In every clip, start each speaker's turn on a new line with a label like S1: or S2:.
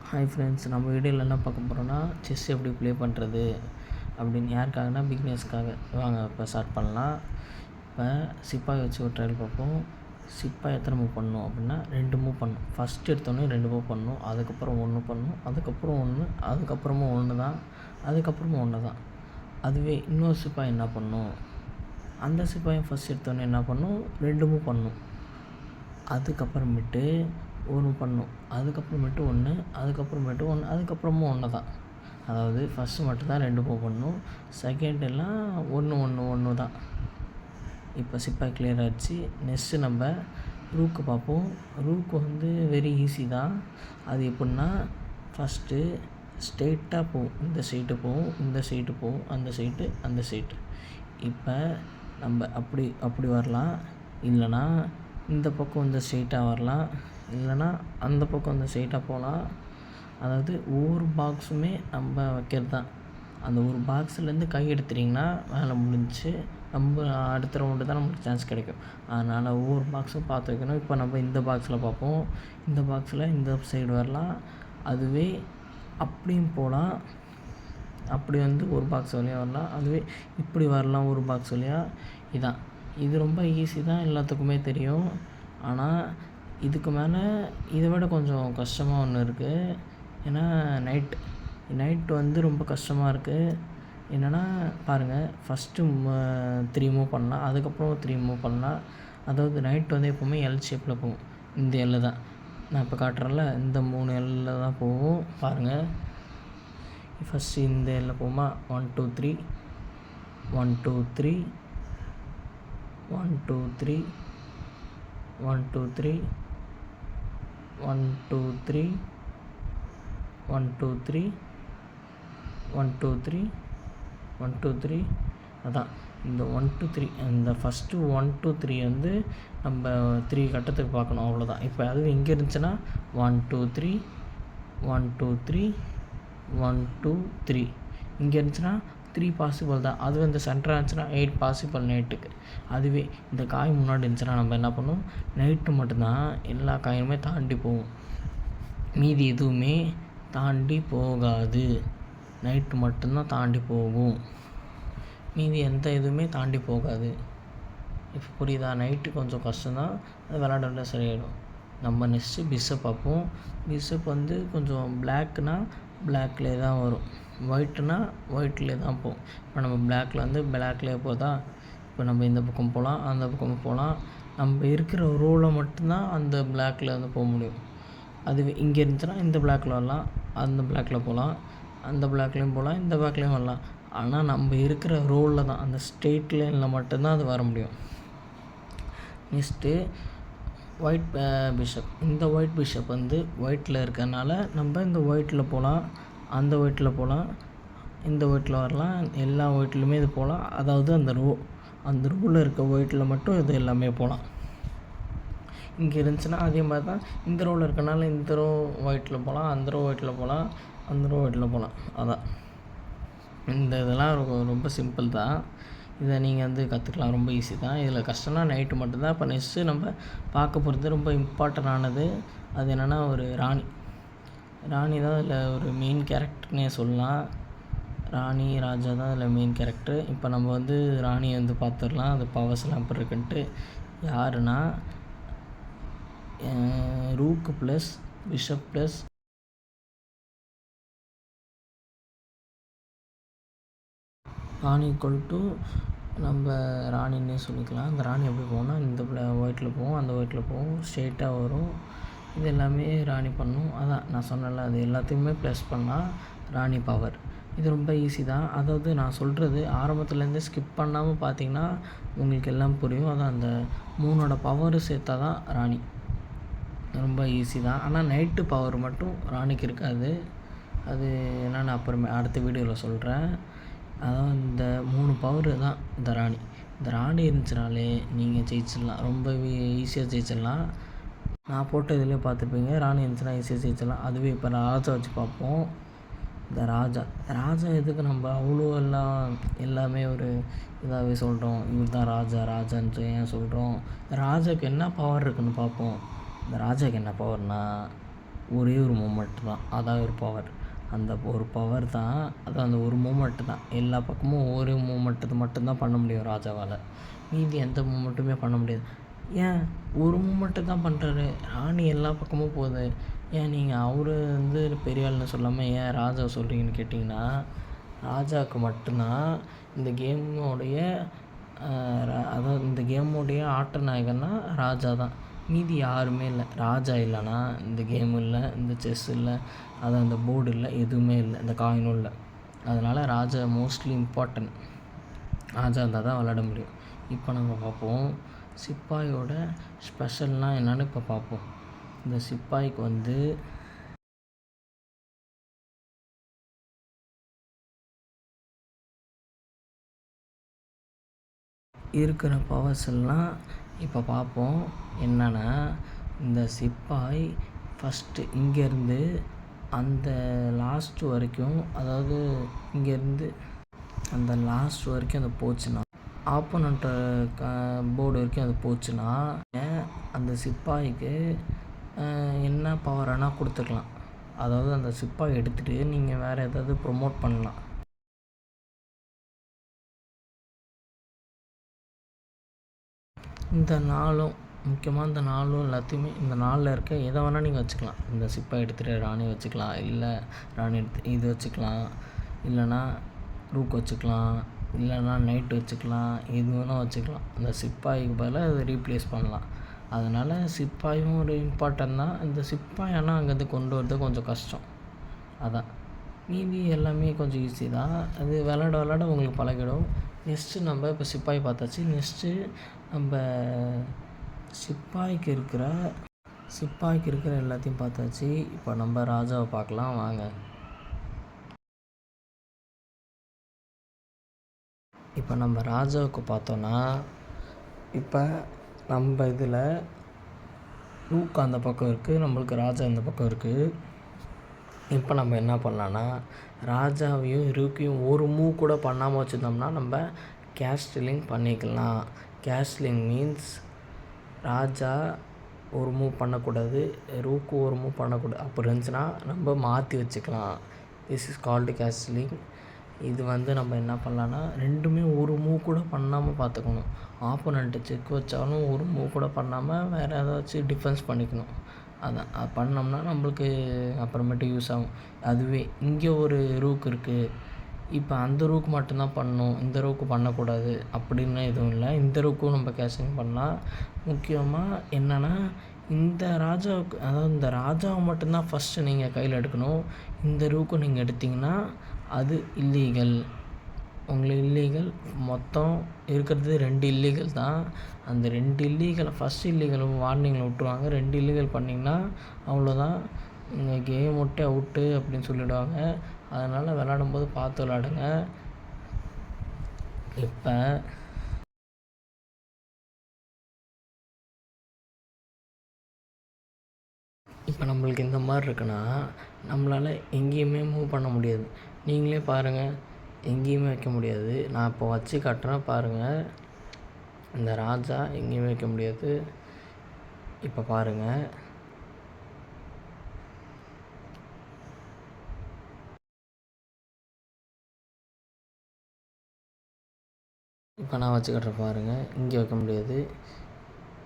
S1: Hi friends, நம்ம வீடியோவில் என்ன பார்க்க போகிறோன்னா செஸ் எப்படி ப்ளே பண்ணுறது அப்படின்னு. யாருக்காகனா பிகினர்ஸ்க்காக. வாங்க இப்போ ஸ்டார்ட் பண்ணலாம். இப்போ சிப்பாய் வச்சு ஒரு ட்ரையல் பார்ப்போம். சிப்பாய் எத்தனை மூவ் பண்ணணும் அப்படின்னா 2 மூவ் பண்ணணும். ஃபஸ்ட்டு எடுத்தோடனே 2 மூவ் பண்ணணும், அதுக்கப்புறம் 1 பண்ணணும், அதுக்கப்புறம் 1, அதுக்கப்புறமும் 1 தான், அதுக்கப்புறமும் 1 தான். அதுவே இன்னொரு சிப்பாய் என்ன பண்ணணும், அந்த சிப்பாயும் ஃபஸ்ட் எடுத்தோடனே என்ன பண்ணணும், 2 மூவ் பண்ணணும், அதுக்கப்புறமேட்டு 1 பண்ணணும், அதுக்கப்புறமேட்டு 1, அதுக்கப்புறமேட்டு 1, அதுக்கப்புறமும் 1 தான். அதாவது ஃபஸ்ட்டு மட்டும்தான் 2 மூவ் பண்ணணும், செகண்ட் எல்லாம் 1 1 1 தான். இப்போ சிப்பாய் கிளியர் ஆகிடுச்சு. நெக்ஸ்ட்டு நம்ம ரூக்கு பார்ப்போம். ரூக்கு வந்து வெரி ஈஸி தான். அது எப்படின்னா, ஃபஸ்ட்டு ஸ்ட்ரெயிட்டாக போகும், இந்த சைட்டு போகும், இந்த சைட்டு போகும், அந்த சைட்டு, அந்த சைட்டு. இப்போ நம்ம அப்படி வரலாம், இல்லைனா இந்த பக்கம் இந்த ஸ்ட்ரெயிட்டாக வரலாம், இல்லைனா அந்த பக்கம் இந்த ஸ்ட்ரெயிட்டாக போகலாம். அதாவது ஒவ்வொரு பாக்ஸுமே நம்ம வைக்கிறது தான். அந்த ஒரு பாக்ஸ்லேருந்து கை எடுத்துட்டிங்கன்னா வேலை முடிஞ்சிச்சு. நம்ம அடுத்த ரவுண்டு தான் நமக்கு சான்ஸ் கிடைக்கும். அதனால் ஒவ்வொரு பாக்ஸும் பார்த்து வைக்கணும். இப்போ நம்ம இந்த பாக்ஸில் பார்ப்போம். இந்த பாக்ஸில் இந்த சைடு வரலாம். அதுவே அப்படியும் போகலாம். அப்படி வந்து ஒரு பாக்ஸ் வழியாக வரலாம். அதுவே இப்படி வரலாம் ஒரு பாக்ஸ் வழியாக. இதான். இது ரொம்ப ஈஸி தான், எல்லாத்துக்குமே தெரியும். ஆனால் இதுக்கு மேலே இதை விட கொஞ்சம் கஷ்டமாக ஒன்று இருக்குது. ஏன்னா நைட் வந்து ரொம்ப கஷ்டமாக இருக்குது. என்னென்னா பாருங்கள், ஃபஸ்ட்டு 3 மூவ் பண்ணலாம், அதுக்கப்புறம் 3 மூவ் பண்ணலாம். அதாவது நைட் வந்து எப்போவுமே எல் ஷேப்பில் போகும். இந்த எல்லில் தான் நான் இப்போ காட்டுறேன்ல, இந்த 3 எல்லில் தான் போகும். பாருங்கள், ஃபஸ்ட்டு இந்த எல்லில் போகுமா, 1 2 3 1 2 3 1 2 3 1 2 3 1 2 3 1 2 3 1 2 3 1 2 3. அதான் இந்த 1 2 3, இந்த ஃபஸ்ட்டு 1 2 3 வந்து நம்ம 3 கட்டத்துக்கு பார்க்கணும், அவ்வளோதான். இப்போ அதுவும் இங்கே இருந்துச்சுன்னா 1 2 3 1 2 3 1 2 3. இங்கே இருந்துச்சுன்னா 3 பாசிபிள் தான். அதுவே இந்த சென்டராக இருந்துச்சுன்னா 8 பாசிபிள் நைட்டுக்கு. அதுவே இந்த காய் முன்னாடி இருந்துச்சுன்னா நம்ம என்ன பண்ணுவோம், நைட்டு மட்டும்தான் எல்லா காயுமே தாண்டி போகும், மீதி எதுவுமே தாண்டி போகாது. நைட்டு மட்டும்தான் தாண்டி போகும், மீதி எந்த இதுவுமே தாண்டி போகாது. இப்போ புரியுதா? நைட்டு கொஞ்சம் கஷ்டம்தான், அது விளாட சரியாயிடும். நம்ம நெக்ஸ்ட்டு பிஷப் பார்ப்போம். பிஷப் வந்து கொஞ்சம் பிளாக்னால் பிளாக்லேயே தான் வரும், ஒயிட்னா ஒயிட்லேயே தான் போகும். இப்போ நம்ம பிளாக்கில் வந்து பிளாக்லேயே போதா. இப்போ நம்ம இந்த பக்கம் போகலாம், அந்த பக்கம் போகலாம். நம்ம இருக்கிற ரோவில் மட்டும்தான் அந்த பிளாக்கில் வந்து போக முடியும். அதுவே இங்கே இருந்துச்சுன்னா இந்த பிளாக்கில் வரலாம், அந்த பிளாக்கில் போகலாம், அந்த பிளாக்லேயும் போகலாம், இந்த பிளாக்லேயும் வரலாம். ஆனால் நம்ம இருக்கிற ரோலில் தான், அந்த ஸ்ட்ரெயிட் லைனில் மட்டும்தான் அது வர முடியும். Next white bishop. இந்த ஒயிட் பிஷப் வந்து ஒயிட்டில் இருக்கிறனால நம்ம இந்த ஒயிட்டில் போகலாம், அந்த ஒயிட்டில் போகலாம், இந்த ஒயிட்டில் வரலாம், எல்லா ஒயிட்லையுமே இது போகலாம். அதாவது அந்த ரோவில் இருக்க ஒயிட்டில் மட்டும் இது எல்லாமே போகலாம். இங்கே இருந்துச்சுன்னா அதே மாதிரி தான், இந்த ரோவில் இருக்கனால இந்த ரோ ஒயிட்டில் போகலாம், அந்த ரோ ஒயிட்டில் போகலாம், அந்த ரோ ஒயிட்டில் போகலாம். அதான் இந்த இதெல்லாம் ரொம்ப சிம்பிள் தான். இதை நீங்கள் வந்து கற்றுக்கலாம், ரொம்ப ஈஸி தான். இதில் கஷ்டம்னா நைட்டு மட்டும்தான். இப்போ நெக்ஸ்ட்டு நம்ம பார்க்க போகிறது ரொம்ப இம்பார்ட்டண்டானது. அது என்னென்னா ஒரு ராணி தான் இதில் ஒரு மெயின் கேரக்டர்னே சொல்லலாம். ராணி ராஜா தான் இதில் மெயின் கேரக்டர். இப்போ நம்ம வந்து ராணியை வந்து பார்த்துடலாம், அது பவர்ஸ்லாம் எப்படி இருக்குன்ட்டு. யாருன்னா rook plus bishop plus Rani equal to நம்ம ராணின்னே சொல்லிக்கலாம். அந்த ராணி எப்படி போகும்னா, இந்த ஒயிட்டில் போகும், அந்த ஒயிட்டில் போகும், ஸ்ட்ரெயிட்டாக வரும். இது எல்லாமே ராணி பண்ணும். அதான் நான் சொன்னேன்ல, அது எல்லாத்தையுமே ப்ளஸ் பண்ணால் ராணி பவர். இது ரொம்ப ஈஸி தான். அதாவது நான் சொல்கிறது ஆரம்பத்துலேருந்தே ஸ்கிப் பண்ணாமல் பார்த்தீங்கன்னா உங்களுக்கு எல்லாம் புரியும். அதான் அந்த 3ஓட பவரு சேர்த்தா தான் ராணி. ரொம்ப ஈஸி தான். ஆனால் நைட்டு பவர் மட்டும் ராணிக்கு இருக்காது. அது என்னென்னு அப்புறமே அடுத்த வீடியோவில் சொல்கிறேன். அதான் இந்த 3 பவர் தான் இந்த ராணி. இந்த ராணி இருந்துச்சுனாலே நீங்கள் ஜெயிச்சிடலாம், ரொம்ப ஈஸியாக ஜெயிச்சிடலாம். நான் போட்ட இதிலே பார்த்துருப்பீங்க, ராணி இருந்துச்சுன்னா ஈஸியாக ஜெயிச்சிடலாம். அதுவே இப்போ ராஜா வச்சு பார்ப்போம். இந்த ராஜா எதுக்கு நம்ம அவ்வளோ எல்லாமே ஒரு இதாகவே சொல்கிறோம், இவர் தான் ராஜான்ட்டு ஏன் சொல்கிறோம்? ராஜாவுக்கு என்ன பவர் இருக்குதுன்னு பார்ப்போம். இந்த ராஜாவுக்கு என்ன பவர்னால், ஒரே ஒரு மூமெண்ட் தான். அதான் ஒரு பவர். அந்த ஒரு பவர் தான். அதான் அந்த ஒரு மூமெண்ட்டு தான். எல்லா பக்கமும் ஒரு மூமெண்ட்டு மட்டும்தான் பண்ண முடியும் ராஜாவால். மீதி எந்த மூமெண்ட்டுமே பண்ண முடியாது. ஏன் ஒரு மூமெண்ட்டு தான் பண்ணுறாரு, ராணி எல்லா பக்கமும் போகுது. ஏன் நீங்கள் அவர் வந்து பெரிய ஆள்னு சொல்லாமல் ஏன் ராஜாவை சொல்கிறீங்கன்னு கேட்டிங்கன்னா, ராஜாவுக்கு மட்டும்தான் இந்த கேமோடைய அதாவது இந்த கேமுடைய ஆட்ட நாயகன்னா ராஜா தான். மீதி யாருமே இல்லை. ராஜா இல்லைன்னா இந்த கேம் இல்லை, இந்த செஸ் இல்லை, அதான் இந்த போர்டு இல்லை, எதுவுமே இல்லை, இந்த காயினும் இல்லை. அதனால் ராஜா மோஸ்ட்லி இம்பார்ட்டன்ட். ராஜா இருந்தால் தான் விளையாட முடியும். இப்போ நம்ம பார்ப்போம் சிப்பாயோட ஸ்பெஷல்னால் என்னென்னு இப்போ பார்ப்போம். இந்த சிப்பாய்க்கு வந்து இருக்கிற பவர்ஸ் எல்லாம் இப்போ பார்ப்போம். என்னென்னா இந்த சிப்பாய் ஃபஸ்ட்டு இங்கேருந்து அந்த லாஸ்ட் வரைக்கும், அதாவது இங்கேருந்து அந்த லாஸ்ட் வரைக்கும் அது போச்சுன்னா, ஆப்போனண்ட்டு போர்டு வரைக்கும் அது போச்சுன்னா, அந்த சிப்பாய்க்கு என்ன பவர் வேணால் கொடுத்துக்கலாம். அதாவது அந்த சிப்பாய் எடுத்துகிட்டு நீங்கள் வேறு ஏதாவது ப்ரொமோட் பண்ணலாம். இந்த நாளும் முக்கியமாக இந்த நாளும் எல்லாத்தையுமே இந்த நாளில் இருக்க எதை வேணால் நீங்கள் வச்சுக்கலாம். இந்த சிப்பாய் எடுத்துகிட்டு ராணி வச்சுக்கலாம், இல்லை ராணி எடுத்து இது வச்சுக்கலாம், இல்லைனா ரூக் வச்சுக்கலாம், இல்லைனா நைட்டு வச்சுக்கலாம், எது வேணால் வச்சுக்கலாம். அந்த சிப்பாய்க்கு பதிலாக அதை ரீப்ளேஸ் பண்ணலாம். அதனால் சிப்பாயும் ஒரு இம்பார்ட்டன் தான். இந்த சிப்பாய் ஆனால் அங்கேருந்து கொண்டு வரது கொஞ்சம் கஷ்டம். அதான் மீதி எல்லாமே கொஞ்சம் ஈஸி தான். அது விளாட உங்களுக்கு பழகிடும். நெக்ஸ்ட்டு நம்ம இப்போ சிப்பாய் பார்த்தாச்சு. நெக்ஸ்ட்டு நம்ம சிப்பாய்க்கு இருக்கிற எல்லாத்தையும் பார்த்தாச்சு. இப்போ நம்ம ராஜாவை பார்க்கலாம் வாங்க. இப்போ நம்ம ராஜாவுக்கு பார்த்தோன்னா, இப்போ நம்ம இதில் ரூக் அந்த பக்கம் இருக்குது, நம்மளுக்கு ராஜா இந்த பக்கம் இருக்குது. இப்போ நம்ம என்ன பண்ணலான்னா, ராஜாவையும் ரூக்கையும் ஒரு மூவ் கூட பண்ணாமல் வச்சுருந்தோம்னா நம்ம கேஸ்லிங் பண்ணிக்கலாம். கேஸ்லிங் மீன்ஸ் ராஜா ஒரு மூவ் பண்ணக்கூடாது, ரூக்கு ஒரு மூவ் பண்ணக்கூடாது. அப்படி இருந்துச்சுன்னா நம்ம மாற்றி வச்சுக்கலாம். This is called castling. இது வந்து நம்ம என்ன பண்ணலான்னா, ரெண்டுமே ஒரு மூவ் கூட பண்ணாமல் பார்த்துக்கணும். ஆப்போனண்ட்டு செக் வச்சாலும் ஒரு மூவ் கூட பண்ணாமல் வேறு ஏதாச்சும் டிஃபென்ஸ் பண்ணிக்கணும். அதான் அது பண்ணோம்னா நம்மளுக்கு அப்புறமேட்டு யூஸ் ஆகும். அதுவே இங்கே ஒரு ரூக் இருக்குது, இப்போ அந்த ரூக்கு மட்டும்தான் பண்ணணும், இந்த ரூக்கு பண்ணக்கூடாது அப்படின்னு எதுவும் இல்லை. இந்த ரூக்கும் நம்ம கேஷிங் பண்ணலாம். முக்கியமாக என்னென்னா, இந்த ராஜாவுக்கு, அதாவது இந்த ராஜாவை மட்டும்தான் ஃபஸ்ட்டு நீங்கள் கையில் எடுக்கணும். இந்த ரூக்கு நீங்கள் எடுத்திங்கன்னா அது இல்லீகல். உங்களுக்கு இல்லீகல். மொத்தம் இருக்கிறது 2 இல்லீகல் தான். அந்த 2 இல்லீகலை ஃபஸ்ட் இல்லீகல் வார்னிங்கில் விட்ருவாங்க. 2 இல்லீகல் பண்ணிங்கன்னா அவ்வளோதான், இந்த கேம் விட்டு அவுட்டு அப்படின்னு சொல்லிவிடுவாங்க. அதனால் விளாடும்போது பார்த்து விளாடுங்க. இப்போ நம்மளுக்கு இந்த மாதிரி இருக்குன்னா நம்மளால் எங்கேயுமே மூவ் பண்ண முடியாது. நீங்களே பாருங்கள், எங்கேயுமே வைக்க முடியாது. நான் இப்போ வச்சு காட்டுறேன் பாருங்கள். இந்த ராஜா எங்கேயுமே வைக்க முடியாது. இப்போ பாருங்கள், இப்போ நான் வச்சு காட்டுறேன் பாருங்கள். இங்கே வைக்க முடியாது,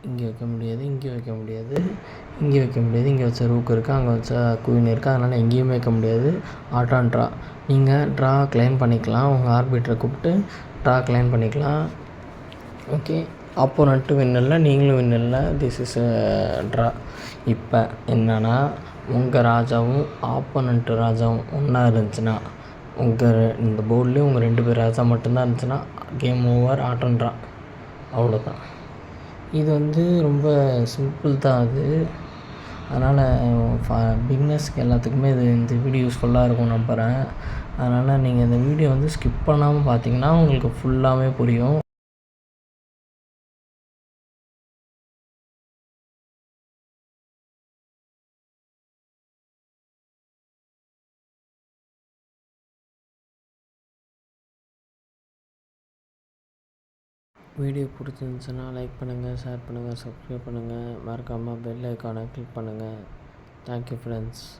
S1: இங்கே வைக்க முடியாது, இங்கே வைக்க முடியாது, இங்கே வைக்க முடியாது. இங்கே வச்ச ரூக் இருக்குது, அங்கே வச்ச குயின் இருக்குது. அதனால் எங்கேயுமே வைக்க முடியாது. ஆட் ஆன் ட்ரா. நீங்கள் ட்ரா கிளைம் பண்ணிக்கலாம். உங்கள் ஆர்பிட்டரை கூப்பிட்டு ட்ரா கிளைம் பண்ணிக்கலாம். ஓகே, ஆப்போனண்ட்டு வின் இல்லை, நீங்களும் வின் இல்லை. This is draw. இப்போ என்னென்னா, உங்கள் ராஜாவும் ஆப்போனண்ட்டு ராஜாவும் ஒன்றா இருந்துச்சுன்னா, இந்த போர்ட்லேயும் உங்கள் 2 பேர் ராஜா மட்டும்தான் இருந்துச்சுன்னா கேம் ஓவர், ஆட் ஆன் ட்ரா. அவ்வளோதான். இது வந்து ரொம்ப சிம்பிள் தான் அது. அதனால் பிகினர்ஸ்க்கு எல்லாத்துக்குமே இந்த வீடியோ யூஸ்ஃபுல்லாக இருக்கும் நம்புகிறேன். அதனால் நீங்கள் இந்த வீடியோ வந்து ஸ்கிப் பண்ணாமல் பார்த்தீங்கன்னா உங்களுக்கு ஃபுல்லாகவே புரியும். வீடியோ பிடிச்சிருந்துச்சுன்னா லைக் பண்ணுங்கள், ஷேர் பண்ணுங்கள், சப்ஸ்கிரைப் பண்ணுங்கள். மறக்காமல் பெல் ஐக்கானை கிளிக் பண்ணுங்கள். Thank you, friends.